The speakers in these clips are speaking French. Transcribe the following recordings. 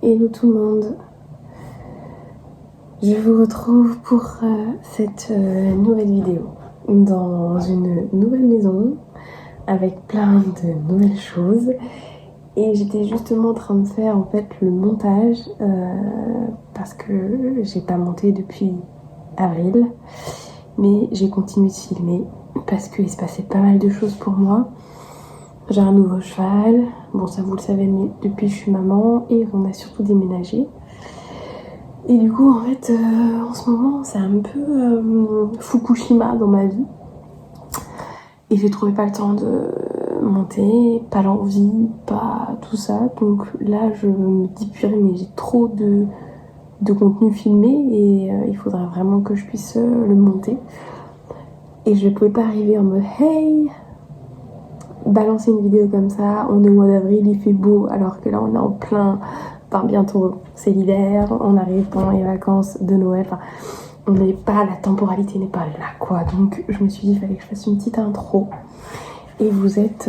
Hello tout le monde, je vous retrouve pour cette nouvelle vidéo dans une nouvelle maison avec plein de nouvelles choses et j'étais justement en train de faire en fait le montage parce que j'ai pas monté depuis avril, mais j'ai continué de filmer parce qu'il se passait pas mal de choses pour moi. J'ai un nouveau cheval, bon ça vous le savez, mais depuis je suis maman et on a surtout déménagé. Et du coup en fait en ce moment c'est un peu Fukushima dans ma vie. Et j'ai trouvé pas le temps de monter, pas l'envie, pas tout ça. Donc là je me dis purée mais j'ai trop de contenu filmé et il faudrait vraiment que je puisse le monter. Et je pouvais pas arriver en mode hey, balancer une vidéo comme ça, on est au mois d'avril, il fait beau, alors que là on est en plein, enfin bientôt c'est l'hiver, on arrive pendant les vacances de Noël, enfin on n'est pas, la temporalité n'est pas là quoi, donc je me suis dit il fallait que je fasse une petite intro, et vous êtes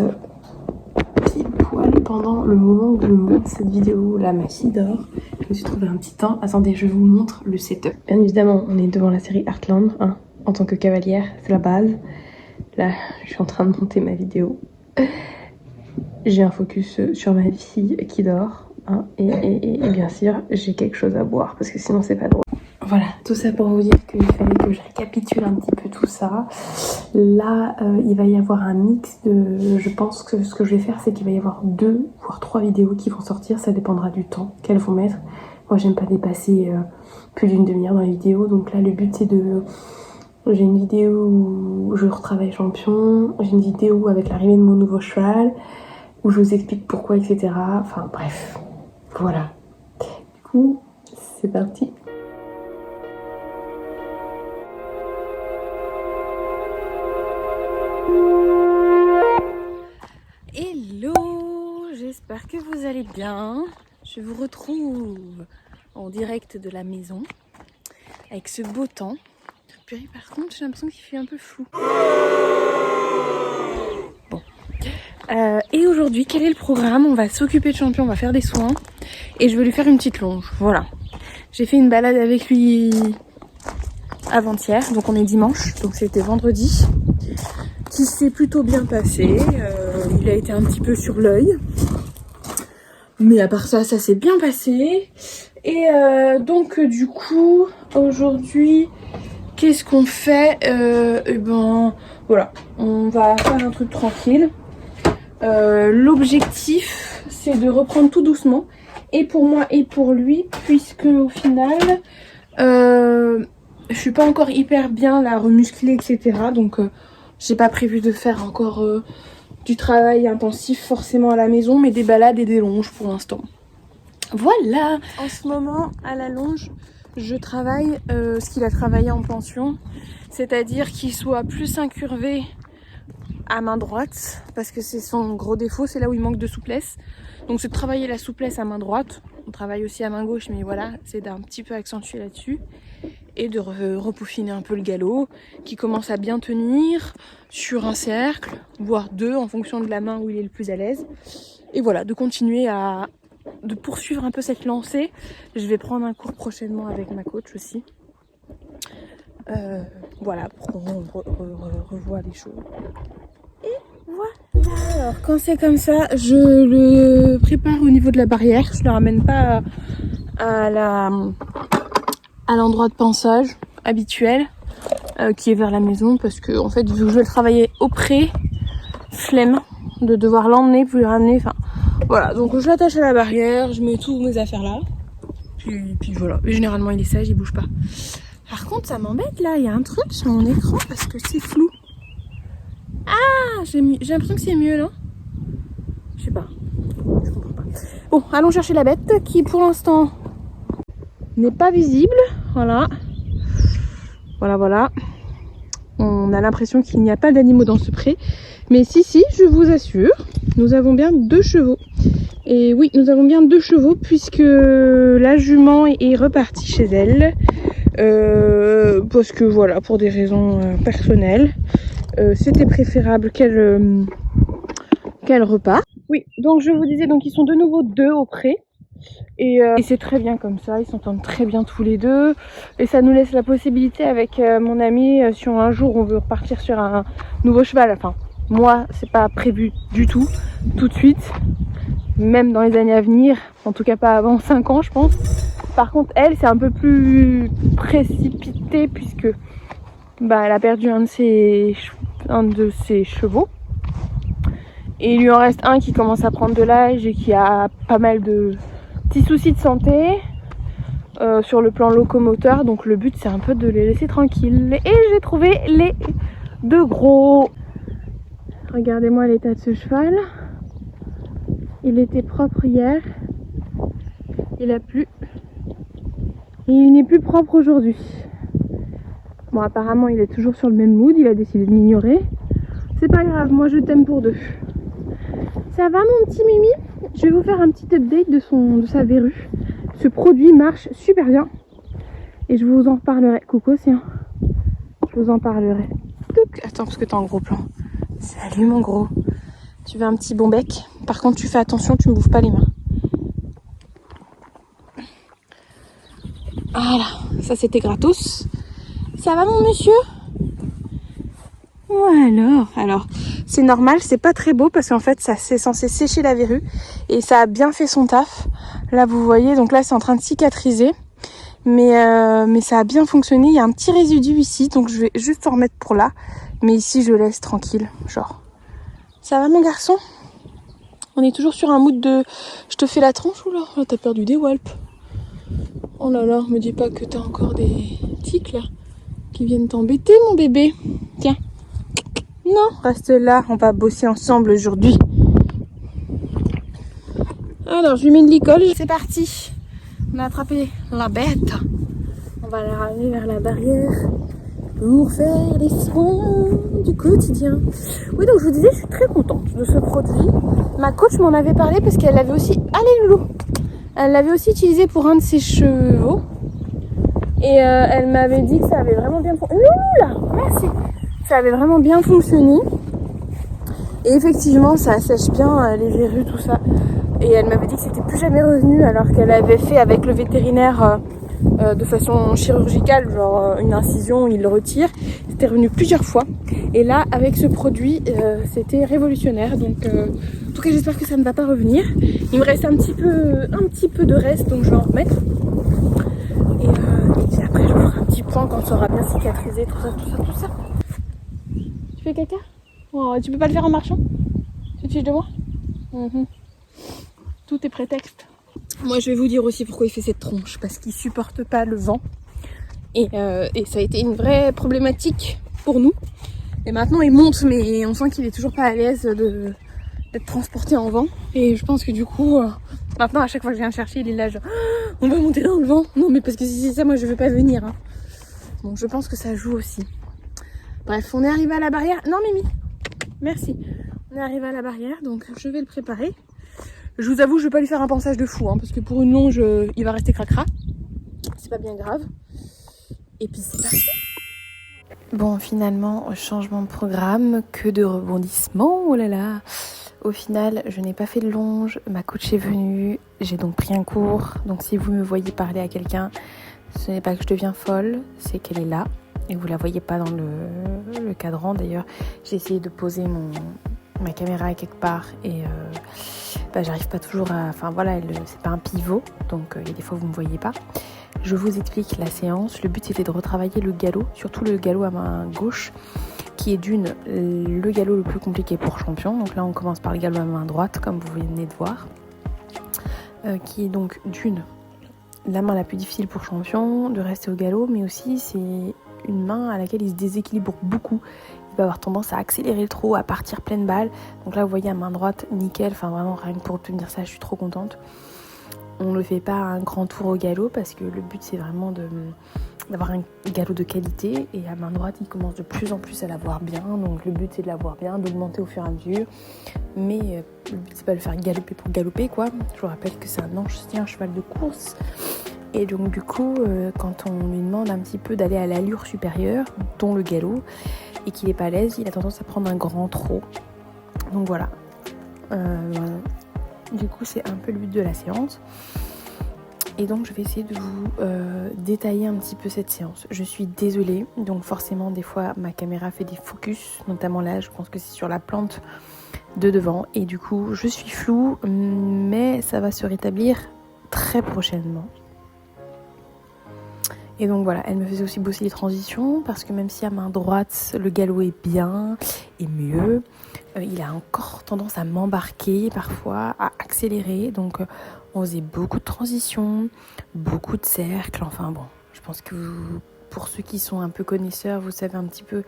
pile poil pendant le moment où je monte cette vidéo, là ma fille dort, je me suis trouvé un petit temps, attendez je vous montre le setup. Bien évidemment on est devant la série Heartland, hein, en tant que cavalière, c'est la base, là je suis en train de monter ma vidéo. J'ai un focus sur ma fille qui dort, hein, et bien sûr j'ai quelque chose à boire parce que sinon c'est pas drôle. Voilà, tout ça pour vous dire qu'il fallait que je récapitule un petit peu tout ça. Là il va y avoir un mix de... Je pense que ce que je vais faire c'est qu'il va y avoir 2 voire 3 vidéos qui vont sortir, ça dépendra du temps qu'elles vont mettre. Moi j'aime pas dépasser plus d'une demi-heure dans les vidéos, donc là le but c'est de... J'ai une vidéo où je retravaille champion, j'ai une vidéo avec l'arrivée de mon nouveau cheval, où je vous explique pourquoi, etc. Enfin bref, voilà. Du coup, c'est parti. Hello, j'espère que vous allez bien. Je vous retrouve en direct de la maison, avec ce beau temps. Purée, par contre, j'ai l'impression qu'il fait un peu flou. Bon. Et aujourd'hui, quel est le programme? On va s'occuper de champion, on va faire des soins. Et je vais lui faire une petite longe. Voilà. J'ai fait une balade avec lui avant-hier. Donc on est dimanche. Donc c'était vendredi. Qui s'est plutôt bien passé. Il a été un petit peu sur l'œil. Mais à part ça, ça s'est bien passé. Et donc du coup, aujourd'hui... Qu'est-ce qu'on fait? Et ben voilà, on va faire un truc tranquille. L'objectif c'est de reprendre tout doucement, et pour moi et pour lui, puisque au final je suis pas encore hyper bien là, remusclée, etc. Donc j'ai pas prévu de faire encore du travail intensif forcément à la maison, mais des balades et des longes pour l'instant. Voilà, en ce moment à la longe je travaille ce qu'il a travaillé en pension, c'est-à-dire qu'il soit plus incurvé à main droite, parce que c'est son gros défaut, c'est là où il manque de souplesse. Donc c'est de travailler la souplesse à main droite, on travaille aussi à main gauche, mais voilà, c'est d'un petit peu accentuer là-dessus, et de repeaufiner un peu le galop, qui commence à bien tenir sur un cercle, voire 2 en fonction de la main où il est le plus à l'aise. Et voilà, de continuer de poursuivre un peu cette lancée. Je vais prendre un cours prochainement avec ma coach aussi. Voilà, pour qu'on revoie les choses. Et voilà. Alors, quand c'est comme ça, je le prépare au niveau de la barrière. Je le ramène pas à l'endroit de pansage habituel, qui est vers la maison, parce que en fait, vu que je vais le travailler au pré, flemme de devoir l'emmener, puis le ramener, enfin... Voilà, donc je l'attache à la barrière, je mets tous mes affaires là, puis voilà. Et généralement il est sage, il bouge pas. Par contre ça m'embête là, il y a un truc sur mon écran parce que c'est flou. Ah, j'ai l'impression que c'est mieux, non? Je sais pas, je comprends pas. Bon, allons chercher la bête qui pour l'instant n'est pas visible, voilà. Voilà. On a l'impression qu'il n'y a pas d'animaux dans ce pré. Mais si, je vous assure, nous avons bien 2 chevaux. Et oui, nous avons bien 2 chevaux puisque la jument est repartie chez elle. Parce que voilà, pour des raisons personnelles, c'était préférable qu'elle reparte. Oui, donc je vous disais, donc ils sont de nouveau 2 au pré. Et c'est très bien comme ça, ils s'entendent très bien tous les deux. Et ça nous laisse la possibilité avec mon ami, si un jour on veut repartir sur un nouveau cheval. Enfin, moi, c'est pas prévu du tout de suite. Même dans les années à venir, en tout cas pas avant 5 ans je pense. Par contre elle c'est un peu plus précipité puisque elle a perdu un de ses chevaux. Et il lui en reste un qui commence à prendre de l'âge et qui a pas mal de petits soucis de santé sur le plan locomoteur. Donc le but c'est un peu de les laisser tranquilles. Et j'ai trouvé les deux gros. Regardez-moi l'état de ce cheval. Il était propre hier, il a plu et il n'est plus propre aujourd'hui. Bon, apparemment il est toujours sur le même mood, il a décidé de m'ignorer. C'est pas grave, moi je t'aime pour deux. Ça va mon petit Mimi? Je vais vous faire un petit update de sa verrue. Ce produit marche super bien et je vous en reparlerai. Coucou Océan, je vous en parlerai. Attends parce que t'es en gros plan. Salut mon gros. Tu veux un petit bon bec? Par contre tu fais attention, tu me bouffes pas les mains. Voilà, ça c'était gratos. Ça va mon monsieur? Alors, c'est normal, c'est pas très beau parce qu'en fait ça c'est censé sécher la verrue et ça a bien fait son taf. Là vous voyez, donc là c'est en train de cicatriser. Mais ça a bien fonctionné, il y a un petit résidu ici, donc je vais juste en remettre pour là. Mais ici je laisse tranquille, genre. Ça va mon garçon? On est toujours sur un mood de je te fais la tronche ou là? Oh, t'as perdu des whelps. Oh là là, me dis pas que t'as encore des tics là qui viennent t'embêter mon bébé. Tiens. Non, reste là, on va bosser ensemble aujourd'hui. Alors je lui mets de l'icole, c'est parti. On a attrapé la bête. On va la ramener vers la barrière pour faire les soins du quotidien. Oui, donc je vous disais, je suis très contente de ce produit. Ma coach m'en avait parlé parce qu'elle l'avait aussi... Allez Loulou! Elle l'avait aussi utilisé pour un de ses chevaux. Et elle m'avait dit que ça avait vraiment bien fonctionné. Loulou là! Merci! Ça avait vraiment bien fonctionné. Et effectivement, ça assèche bien les verrues, tout ça. Et elle m'avait dit que c'était plus jamais revenu alors qu'elle avait fait avec le vétérinaire de façon chirurgicale, genre une incision, il le retire. C'était revenu plusieurs fois. Et là, avec ce produit, c'était révolutionnaire. Donc, en tout cas, j'espère que ça ne va pas revenir. Il me reste un petit peu de reste, donc je vais en remettre. Et puis après, je vous ferai un petit point quand ça aura bien cicatrisé, tout ça. Tu fais caca? Oh, tu peux pas le faire en marchant? Tu te fiches de moi? Tout est prétexte. Moi je vais vous dire aussi pourquoi il fait cette tronche, parce qu'il supporte pas le vent. Et ça a été une vraie problématique pour nous. Et maintenant il monte, mais on sent qu'il est toujours pas à l'aise d'être transporté en vent. Et je pense que du coup, maintenant à chaque fois que je viens le chercher, il est là genre on va monter dans le vent. Non mais parce que si c'est ça, moi je veux pas venir. Hein. Donc je pense que ça joue aussi. Bref, on est arrivé à la barrière. Non Mimi, merci. On est arrivé à la barrière, donc je vais le préparer. Je vous avoue, je vais pas lui faire un pansage de fou, hein, parce que pour une longe, il va rester cracra. C'est pas bien grave. Et puis c'est parti. Bon, finalement, changement de programme, que de rebondissements, oh là là. Au final, je n'ai pas fait de longe, ma coach est venue, j'ai donc pris un cours. Donc si vous me voyez parler à quelqu'un, ce n'est pas que je deviens folle, c'est qu'elle est là. Et vous la voyez pas dans le cadran. D'ailleurs, j'ai essayé de poser ma caméra quelque part et j'arrive pas toujours à... Enfin voilà, c'est pas un pivot, donc il y a des fois vous me voyez pas. Je vous explique la séance. Le but c'était de retravailler le galop, surtout le galop à main gauche, qui est le galop le plus compliqué pour champion. Donc là on commence par le galop à main droite, comme vous venez de voir, qui est donc la main la plus difficile pour champion de rester au galop, mais aussi c'est une main à laquelle il se déséquilibre beaucoup. Il va avoir tendance à accélérer le trot, à partir pleine balle. Donc là vous voyez à main droite, nickel, enfin vraiment rien que pour obtenir ça je suis trop contente. On ne fait pas un grand tour au galop parce que le but c'est vraiment d'avoir un galop de qualité, et à main droite il commence de plus en plus à l'avoir bien, donc le but c'est de l'avoir bien, d'augmenter au fur et à mesure, mais le but c'est pas de le faire galoper pour galoper quoi. Je vous rappelle que c'est un cheval de course. Et donc du coup, quand on lui demande un petit peu d'aller à l'allure supérieure, dont le galop, et qu'il n'est pas à l'aise, il a tendance à prendre un grand trot. Donc voilà. Du coup, c'est un peu le but de la séance. Et donc je vais essayer de vous détailler un petit peu cette séance. Je suis désolée, donc forcément des fois ma caméra fait des focus, notamment là je pense que c'est sur la plante de devant et du coup je suis floue, mais ça va se rétablir très prochainement. Et donc voilà, elle me faisait aussi bosser les transitions parce que même si à main droite le galop est bien et mieux, il a encore tendance à m'embarquer parfois, à accélérer. Donc on faisait beaucoup de transitions, beaucoup de cercles, enfin bon, je pense que pour ceux qui sont un peu connaisseurs, vous savez un petit peu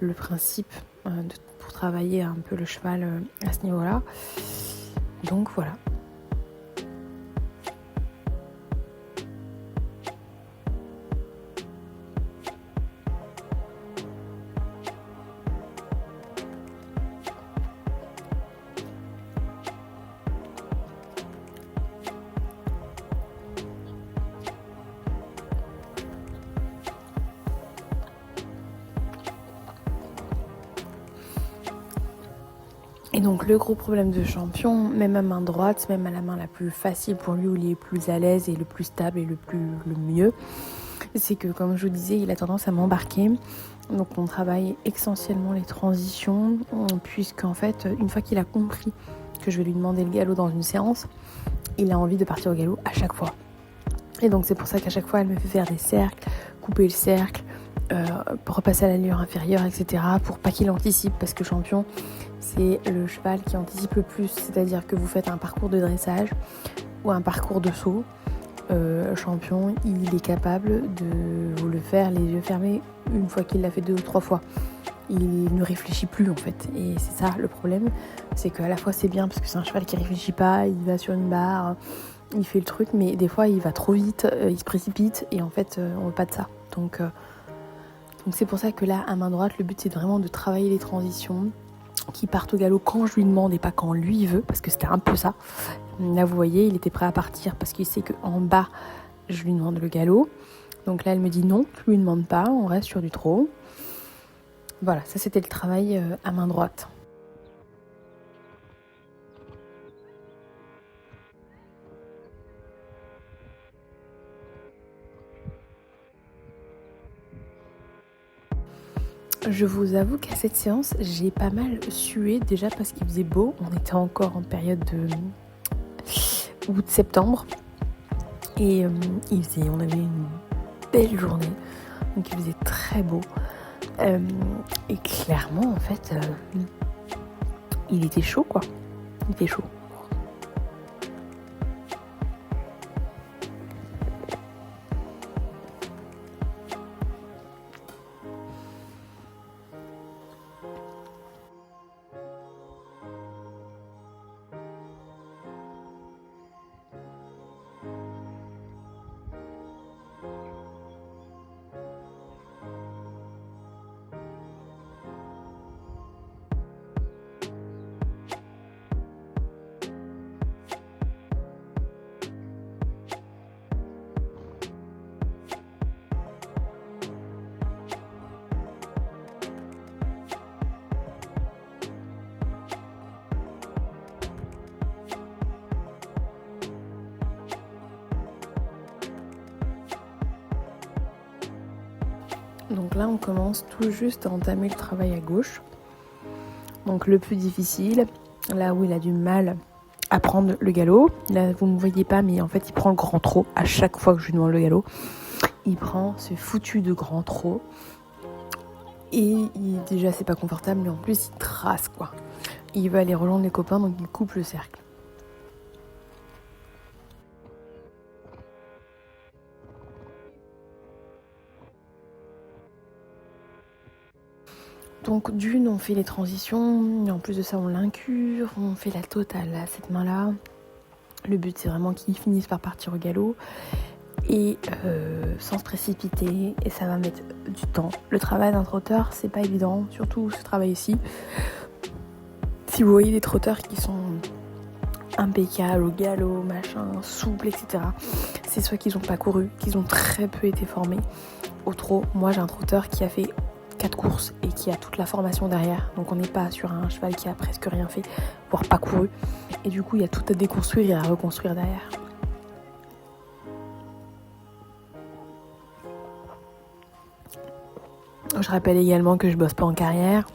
le principe pour travailler un peu le cheval à ce niveau-là. Donc voilà. Et donc le gros problème de Champion, même à main droite, même à la main la plus facile pour lui, où il est plus à l'aise et le plus stable et le mieux, c'est que comme je vous disais, il a tendance à m'embarquer. Donc on travaille essentiellement les transitions, puisqu'en fait, une fois qu'il a compris que je vais lui demander le galop dans une séance, il a envie de partir au galop à chaque fois. Et donc c'est pour ça qu'à chaque fois, elle me fait faire des cercles, couper le cercle, repasser à l'allure inférieure, etc. pour pas qu'il anticipe, parce que Champion, c'est le cheval qui anticipe le plus, c'est-à-dire que vous faites un parcours de dressage ou un parcours de saut. Champion, il est capable de vous le faire les yeux fermés une fois qu'il l'a fait 2 ou 3 fois. Il ne réfléchit plus en fait, et c'est ça le problème, c'est qu'à la fois c'est bien parce que c'est un cheval qui réfléchit pas, il va sur une barre, il fait le truc, mais des fois il va trop vite, il se précipite, et en fait on veut pas de ça. Donc c'est pour ça que là, à main droite, le but c'est vraiment de travailler les transitions, qui partent au galop quand je lui demande et pas quand lui veut, parce que c'était un peu ça. Là vous voyez, il était prêt à partir parce qu'il sait qu'en bas je lui demande le galop. Donc là elle me dit non, je lui demande pas, on reste sur du trot. Voilà, ça c'était le travail à main droite. Je vous avoue qu'à cette séance, j'ai pas mal sué, déjà parce qu'il faisait beau. On était encore en période de août-septembre. Et on avait une belle journée. Donc il faisait très beau. Et clairement, en fait, il était chaud, quoi. Il était chaud. Donc là, on commence tout juste à entamer le travail à gauche. Donc le plus difficile, là où il a du mal à prendre le galop. Là, vous ne me voyez pas, mais en fait, il prend le grand trot à chaque fois que je lui demande le galop. Il prend ce foutu de grand trot. Et déjà, c'est pas confortable, mais en plus, il trace, quoi. Il veut aller rejoindre les copains, donc il coupe le cercle. Donc d'une, on fait les transitions, et en plus de ça, on l'incure, on fait la totale à cette main-là. Le but, c'est vraiment qu'il finisse par partir au galop, et sans se précipiter, et ça va mettre du temps. Le travail d'un trotteur, c'est pas évident, surtout ce travail ici. Si vous voyez des trotteurs qui sont impeccables au galop, machin, souples, etc., c'est soit qu'ils n'ont pas couru, qu'ils ont très peu été formés au trot. Moi, j'ai un trotteur qui a fait 4 courses et qui a toute la formation derrière, donc on n'est pas sur un cheval qui a presque rien fait, voire pas couru, et du coup il y a tout à déconstruire et à reconstruire derrière. Je rappelle également que je bosse pas en carrière,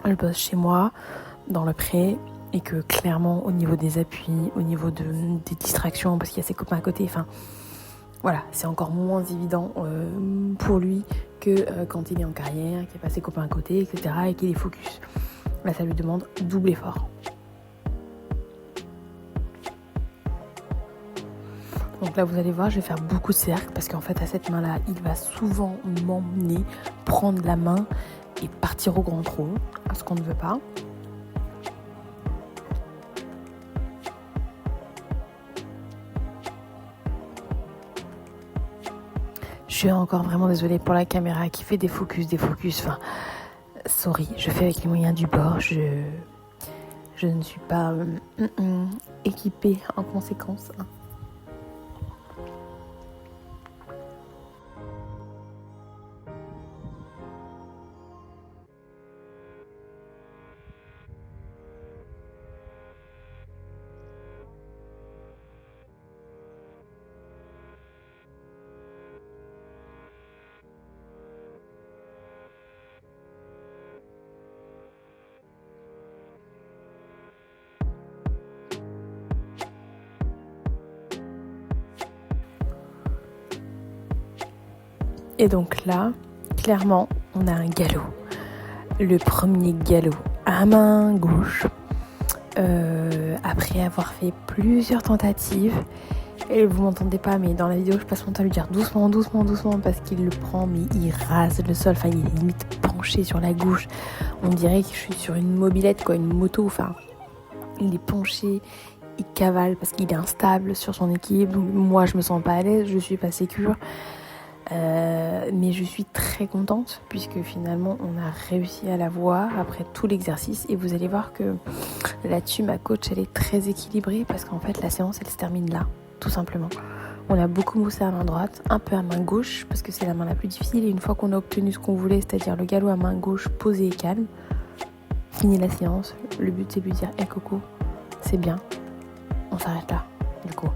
je bosse chez moi, dans le pré, et que clairement au niveau des appuis, au niveau des distractions, parce qu'il y a ses copains à côté, enfin voilà, c'est encore moins évident pour lui que quand il est en carrière, qu'il n'y a pas ses copains à côté, etc. et qu'il est focus. Là, ça lui demande double effort. Donc là, vous allez voir, je vais faire beaucoup de cercles parce qu'en fait, à cette main-là, il va souvent m'emmener, prendre la main et partir au grand trot, ce qu'on ne veut pas. Je suis encore vraiment désolée pour la caméra qui fait des focus, enfin, sorry, je fais avec les moyens du bord, je ne suis pas équipée en conséquence. Et donc là, clairement, on a un galop. Le premier galop à main gauche. Après avoir fait plusieurs tentatives. Et vous m'entendez pas, mais dans la vidéo, je passe mon temps à lui dire doucement, doucement, doucement, parce qu'il le prend, mais il rase le sol. Enfin, il est limite penché sur la gauche. On dirait que je suis sur une mobilette, quoi, une moto. Enfin, il est penché. Il cavale parce qu'il est instable sur son équilibre. Donc, moi, je me sens pas à l'aise, je suis pas sécure. Mais je suis très contente puisque finalement on a réussi à la voir après tout l'exercice et vous allez voir que là-dessus ma coach elle est très équilibrée parce qu'en fait la séance elle se termine là tout simplement. On a beaucoup moussé à main droite, un peu à main gauche parce que c'est la main la plus difficile et une fois qu'on a obtenu ce qu'on voulait, c'est-à-dire le galop à main gauche posé et calme, fini la séance, le but c'est de lui dire hey Coco, c'est bien, on s'arrête là du coup.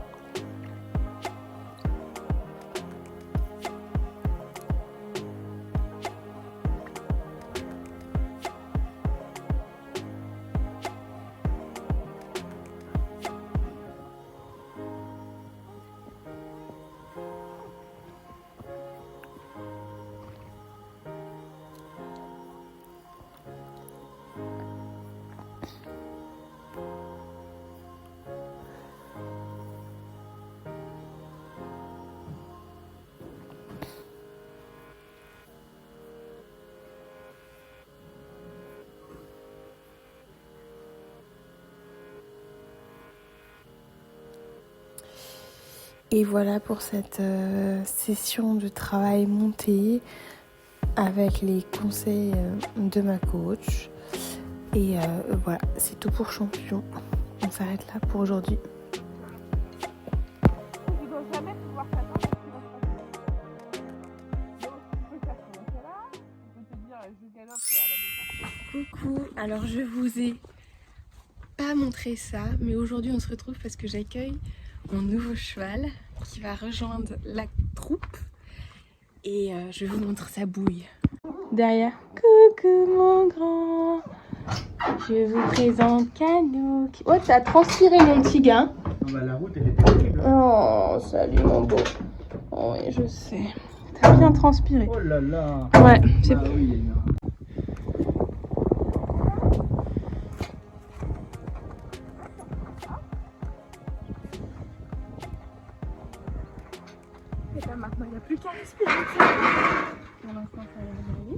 Et voilà pour cette session de travail montée avec les conseils de ma coach. Et voilà, c'est tout pour Champion. On s'arrête là pour aujourd'hui. Je dois jamais pouvoir t'attendre. Coucou, alors je vous ai pas montré ça, mais aujourd'hui on se retrouve parce que j'accueille mon nouveau cheval qui va rejoindre la troupe et je vous montre sa bouille. Derrière, coucou mon grand, je vous présente Canouk. Oh, t'as transpiré mon petit gars. Bah, la route elle était terrible. Oh, salut mon beau. Oh, oui, je sais. T'as bien transpiré. Oh là là. Ouais, c'est oui, il y a eu un... Maintenant, il n'y a plus qu'à respirer. Pour l'instant, ça va aller.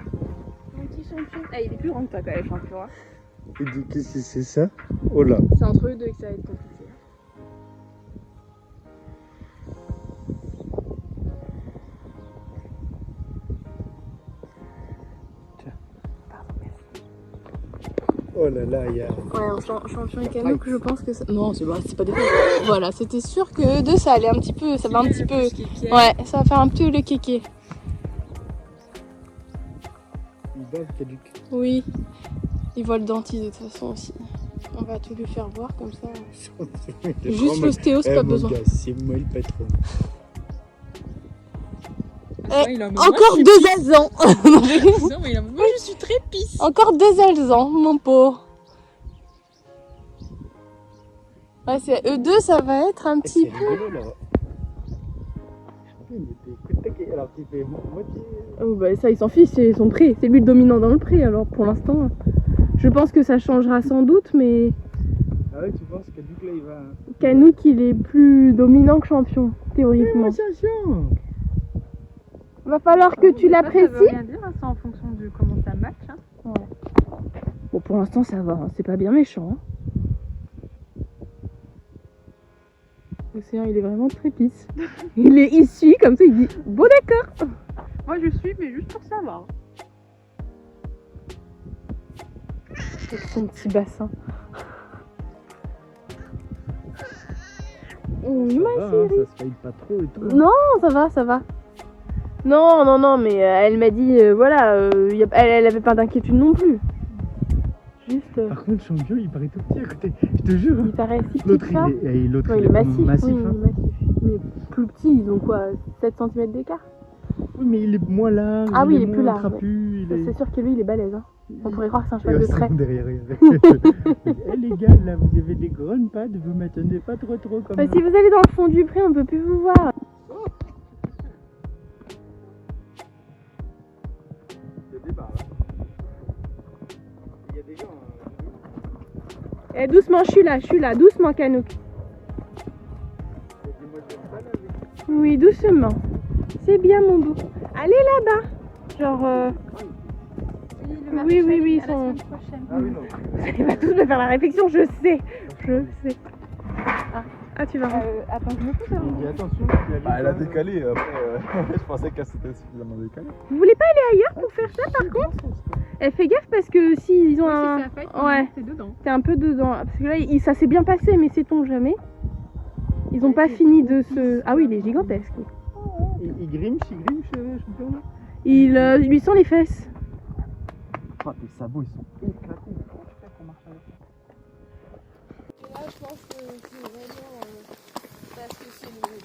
Mon petit champion. Ah, il est plus grand que toi quand même, champion. Hein. Qu'est-ce que c'est ça? Oh là. C'est entre eux deux que ça va être compliqué. Oh là là, il y a... Ouais, champion et Canouk, je pense que ça... Non, c'est pas des fois. Voilà, c'était sûr que deux, ça allait un petit peu, ça va un petit peu... Ouais, ça va faire un peu le kéké. Il bave, Canouk. Oui, il voit le dentiste de toute façon aussi. On va tout lui faire voir comme ça. Juste l'ostéo, c'est pas mon besoin. gars, c'est moi le patron. Il a un Encore 2 alezans. Non, mais moi je suis très pisse. Encore 2 alezans, mon pauvre. Ouais, c'est eux deux, ça va être un petit peu. rigolo là. Il était coup de taquet, alors qu'il fait moitié. Oh, bah, ça, ils s'en fichent, c'est son pré. C'est lui le dominant dans le pré, alors pour l'instant. Je pense que ça changera sans doute, mais Ah ouais, tu penses que Duc là il va. Canouk, il est plus dominant que champion, théoriquement. Attention. Va falloir que tu Ça veut l'apprécies. rien dire, hein, c'est en fonction de comment ça match. Hein. Bon, pour l'instant, ça va, hein. C'est pas bien méchant. Hein. L'océan, il est vraiment très pisse. Il suit comme ça, il dit bon, d'accord. Moi je suis, mais juste pour savoir. Avec son petit bassin. Oui, ma Ça chérie. se faillit pas trop et tout. Non, ça va, ça va. Non, mais elle m'a dit, voilà, elle avait pas d'inquiétude non plus. Juste, Par contre, champion, il paraît tout petit à côté. Je te jure. il paraît si petit L'autre, que ça. l'autre, Ouais, il est massif, massif oui, hein. il est massif. Mais plus petit, ils ont quoi, 7 cm d'écart. Oui, mais il est moins large. Ah oui, il est moins plus large, trapu, il est... C'est sûr que lui, il est balèze. Hein. On pourrait croire que c'est un Et cheval de aussi, trait. derrière, regarde. Eh les gars, là, vous avez des grandes pattes, vous m'attendez pas trop comme Bah, si vous allez dans le fond du pré, on peut plus vous voir. Il y a des barres, là. Il y a des gens. Eh, doucement, je suis là, doucement, Canouk. Oui, doucement. C'est bien, mon beau. Allez là-bas. Genre, oui, ils sont... Ah oui, non. Vous allez pas tous me faire la réflexion, je sais. Ah, tu vas... Attends, je me pousse avant. Il dit attention. Elle a décalé, après je pensais qu'elle s'était suffisamment décalée. Vous voulez pas aller ailleurs pour faire ça, par contre? Eh, fais gaffe parce que si ils ont un... Si ça fait, Ouais. c'est dedans. T'es un peu dedans. Parce que là, ça s'est bien passé, mais sait-on jamais. Ils ont pas fini de se... Ah oui, il est gigantesque. Il grimche, champion là. Il lui sent les fesses. Oh, tes sabots ils sont éclatés. Comment tu fais pour marcher avec ça? Ah, je pense que c'est vraiment parce que c'est le